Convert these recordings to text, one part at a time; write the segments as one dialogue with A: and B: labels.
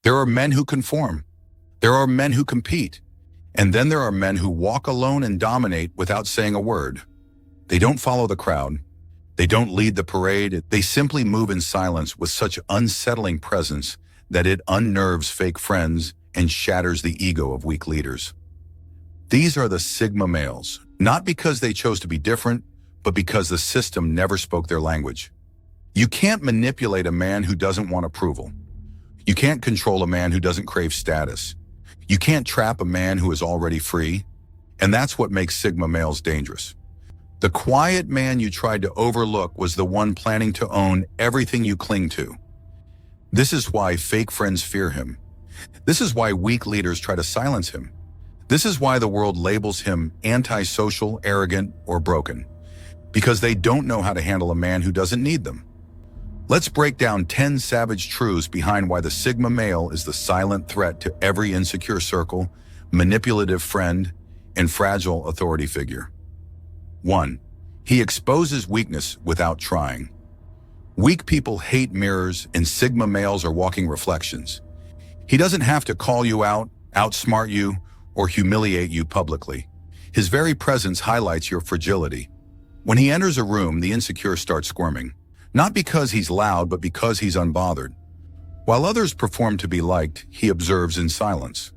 A: There are men who conform. There are men who compete. And then there are men who walk alone and dominate without saying a word. They don't follow the crowd. They don't lead the parade. They simply move in silence with such unsettling presence that it unnerves fake friends and shatters the ego of weak leaders. These are the Sigma males, not because they chose to be different, but because the system never spoke their language. You can't manipulate a man who doesn't want approval. You can't control a man who doesn't crave status. You can't trap a man who is already free. And that's what makes Sigma males dangerous. The quiet man you tried to overlook was the one planning to own everything you cling to. This is why fake friends fear him. This is why weak leaders try to silence him. This is why the world labels him antisocial, arrogant, or broken. Because they don't know how to handle a man who doesn't need them. Let's break down 10 savage truths behind why the Sigma male is the silent threat to every insecure circle, manipulative friend, and fragile authority figure. 1. He exposes weakness without trying. Weak people hate mirrors, and Sigma males are walking reflections. He doesn't have to call you out, outsmart you, or humiliate you publicly. His very presence highlights your fragility. When he enters a room, the insecure start squirming. Not because he's loud, but because he's unbothered. While others perform to be liked, he observes in silence.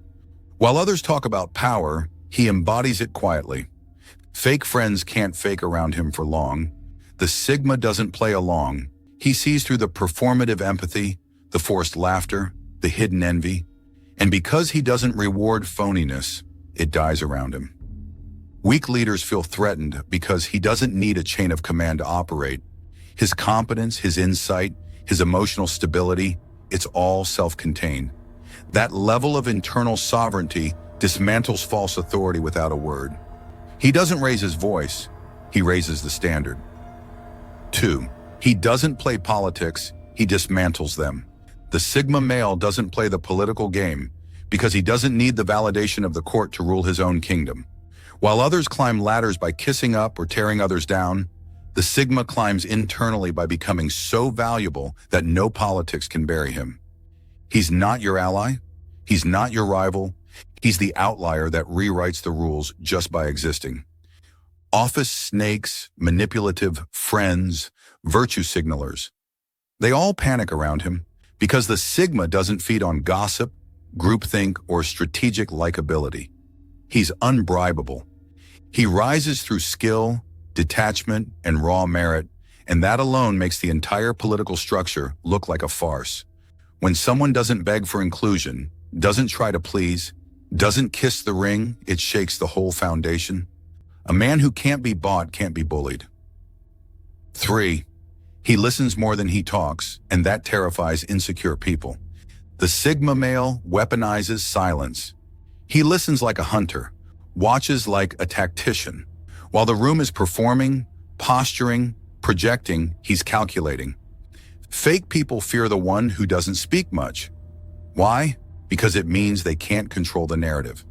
A: While others talk about power, he embodies it quietly. Fake friends can't fake around him for long. The Sigma doesn't play along. He sees through the performative empathy, the forced laughter, the hidden envy. And because he doesn't reward phoniness, it dies around him. Weak leaders feel threatened because he doesn't need a chain of command to operate. His competence, his insight, his emotional stability, it's all self-contained. That level of internal sovereignty dismantles false authority without a word. He doesn't raise his voice, he raises the standard. 2. He doesn't play politics, he dismantles them. The Sigma male doesn't play the political game because he doesn't need the validation of the court to rule his own kingdom. While others climb ladders by kissing up or tearing others down, the Sigma climbs internally by becoming so valuable that no politics can bury him. He's not your ally. He's not your rival. He's the outlier that rewrites the rules just by existing. Office snakes, manipulative friends, virtue signalers. They all panic around him because the Sigma doesn't feed on gossip, groupthink, or strategic likability. He's unbribable. He rises through skill, detachment, and raw merit, and that alone makes the entire political structure look like a farce. When someone doesn't beg for inclusion, doesn't try to please, doesn't kiss the ring, it shakes the whole foundation. A man who can't be bought can't be bullied. 3. He listens more than he talks, and that terrifies insecure people. The Sigma male weaponizes silence. He listens like a hunter, watches like a tactician. While the room is performing, posturing, projecting, he's calculating. Fake people fear the one who doesn't speak much. Why? Because it means they can't control the narrative.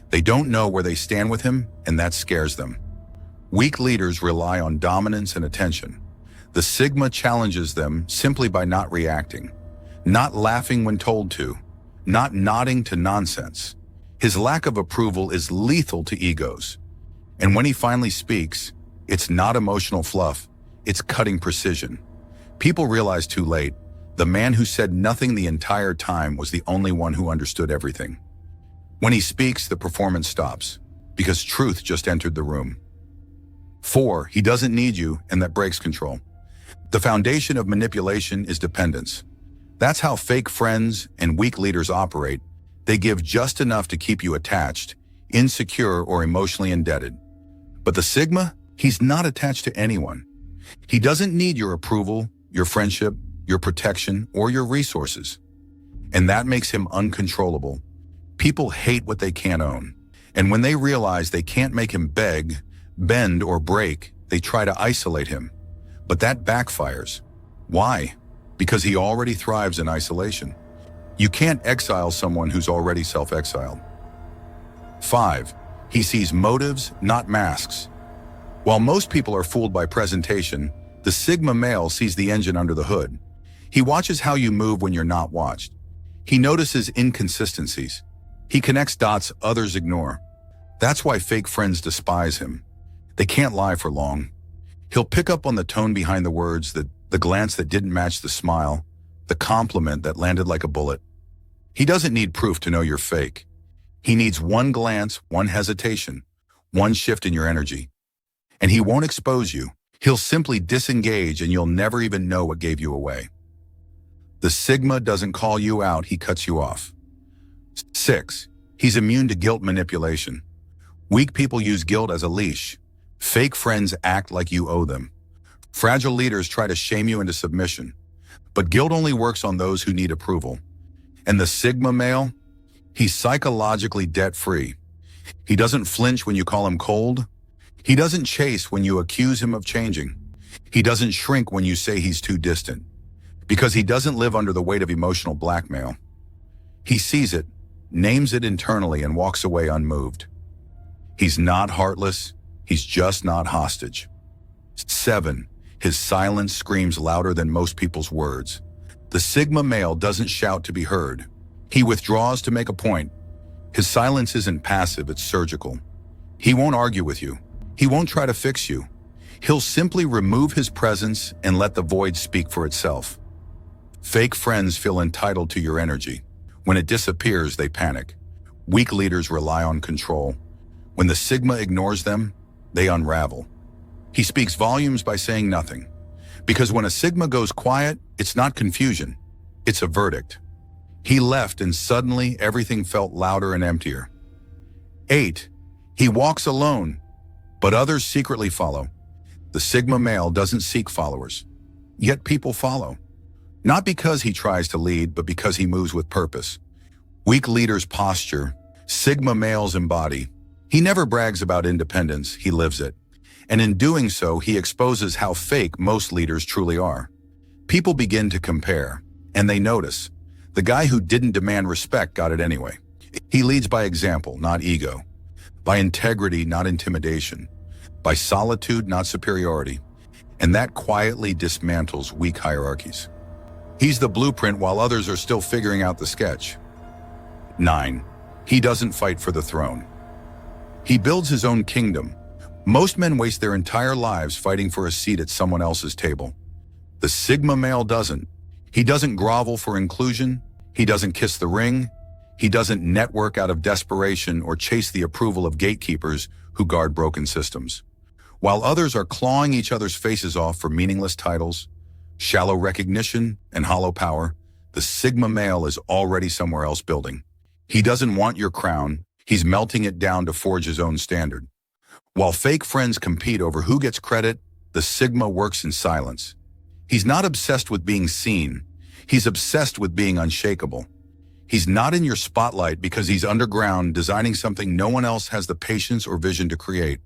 A: They don't know where they stand with him, and that scares them. Weak leaders rely on dominance and attention. The Sigma challenges them simply by not reacting, not laughing when told to, not nodding to nonsense. His lack of approval is lethal to egos. And when he finally speaks, it's not emotional fluff, it's cutting precision. People realize too late, the man who said nothing the entire time was the only one who understood everything. When he speaks, the performance stops, because truth just entered the room. 4. He doesn't need you, and that breaks control. The foundation of manipulation is dependence. That's how fake friends and weak leaders operate. They give just enough to keep you attached, insecure, or emotionally indebted. But the Sigma, he's not attached to anyone. He doesn't need your approval, your friendship, your protection, or your resources. And that makes him uncontrollable. People hate what they can't own. And when they realize they can't make him beg, bend, or break, they try to isolate him. But that backfires. Why? Because he already thrives in isolation. You can't exile someone who's already self-exiled. 5. He sees motives, not masks. While most people are fooled by presentation, the Sigma male sees the engine under the hood. He watches how you move when you're not watched. He notices inconsistencies. He connects dots others ignore. That's why fake friends despise him. They can't lie for long. He'll pick up on the tone behind the words, the glance that didn't match the smile, the compliment that landed like a bullet. He doesn't need proof to know you're fake. He needs one glance, one hesitation, one shift in your energy. And he won't expose you. He'll simply disengage and you'll never even know what gave you away. The Sigma doesn't call you out, he cuts you off. 6. He's immune to guilt manipulation. Weak people use guilt as a leash. Fake friends act like you owe them. Fragile leaders try to shame you into submission. But guilt only works on those who need approval. And the Sigma male? He's psychologically debt-free. He doesn't flinch when you call him cold. He doesn't chase when you accuse him of changing. He doesn't shrink when you say he's too distant. Because he doesn't live under the weight of emotional blackmail. He sees it, names it internally, and walks away unmoved. He's not heartless, he's just not hostage. 7. His silence screams louder than most people's words. The Sigma male doesn't shout to be heard. He withdraws to make a point. His silence isn't passive, it's surgical. He won't argue with you. He won't try to fix you. He'll simply remove his presence and let the void speak for itself. Fake friends feel entitled to your energy. When it disappears, they panic. Weak leaders rely on control. When the Sigma ignores them, they unravel. He speaks volumes by saying nothing. Because when a Sigma goes quiet, it's not confusion. It's a verdict. He left and suddenly everything felt louder and emptier. 8. He walks alone, but others secretly follow. The Sigma male doesn't seek followers. Yet people follow. Not because he tries to lead, but because he moves with purpose. Weak leaders posture, Sigma males embody. He never brags about independence, he lives it. And in doing so, he exposes how fake most leaders truly are. People begin to compare, and they notice. The guy who didn't demand respect got it anyway. He leads by example, not ego. By integrity, not intimidation. By solitude, not superiority. And that quietly dismantles weak hierarchies. He's the blueprint while others are still figuring out the sketch. 9. He doesn't fight for the throne. He builds his own kingdom. Most men waste their entire lives fighting for a seat at someone else's table. The Sigma male doesn't. He doesn't grovel for inclusion. He doesn't kiss the ring. He doesn't network out of desperation or chase the approval of gatekeepers who guard broken systems. While others are clawing each other's faces off for meaningless titles, shallow recognition, and hollow power, the Sigma male is already somewhere else building. He doesn't want your crown. He's melting it down to forge his own standard. While fake friends compete over who gets credit, the Sigma works in silence. He's not obsessed with being seen. He's obsessed with being unshakable. He's not in your spotlight because he's underground designing something no one else has the patience or vision to create.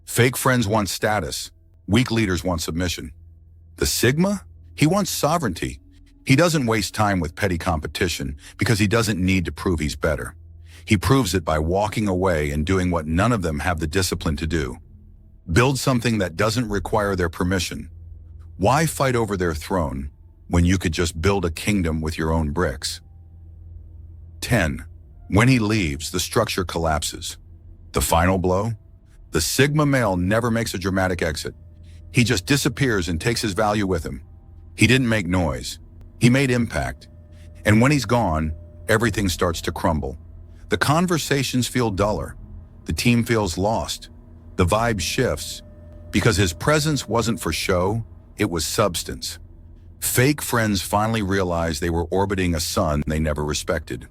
A: Fake friends want status. Weak leaders want submission. The Sigma? He wants sovereignty. He doesn't waste time with petty competition because he doesn't need to prove he's better. He proves it by walking away and doing what none of them have the discipline to do. Build something that doesn't require their permission. Why fight over their throne when you could just build a kingdom with your own bricks? 10. When he leaves, the structure collapses. The final blow? The Sigma male never makes a dramatic exit. He just disappears and takes his value with him. He didn't make noise. He made impact. And when he's gone, everything starts to crumble. The conversations feel duller. The team feels lost. The vibe shifts because his presence wasn't for show, it was substance. Fake friends finally realized they were orbiting a sun they never respected.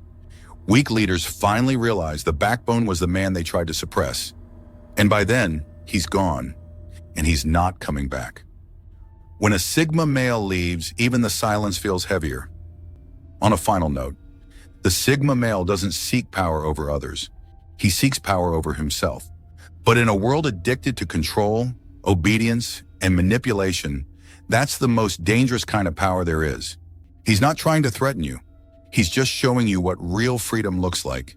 A: Weak leaders finally realized the backbone was the man they tried to suppress. And by then, he's gone, and he's not coming back. When a Sigma male leaves, even the silence feels heavier. On a final note, the Sigma male doesn't seek power over others. He seeks power over himself. But in a world addicted to control, obedience, and manipulation, that's the most dangerous kind of power there is. He's not trying to threaten you. He's just showing you what real freedom looks like.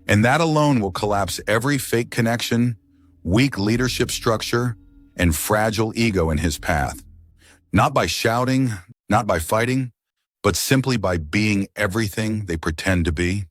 A: And that alone will collapse every fake connection, weak leadership structure, and fragile ego in his path. Not by shouting, not by fighting, but simply by being everything they pretend to be?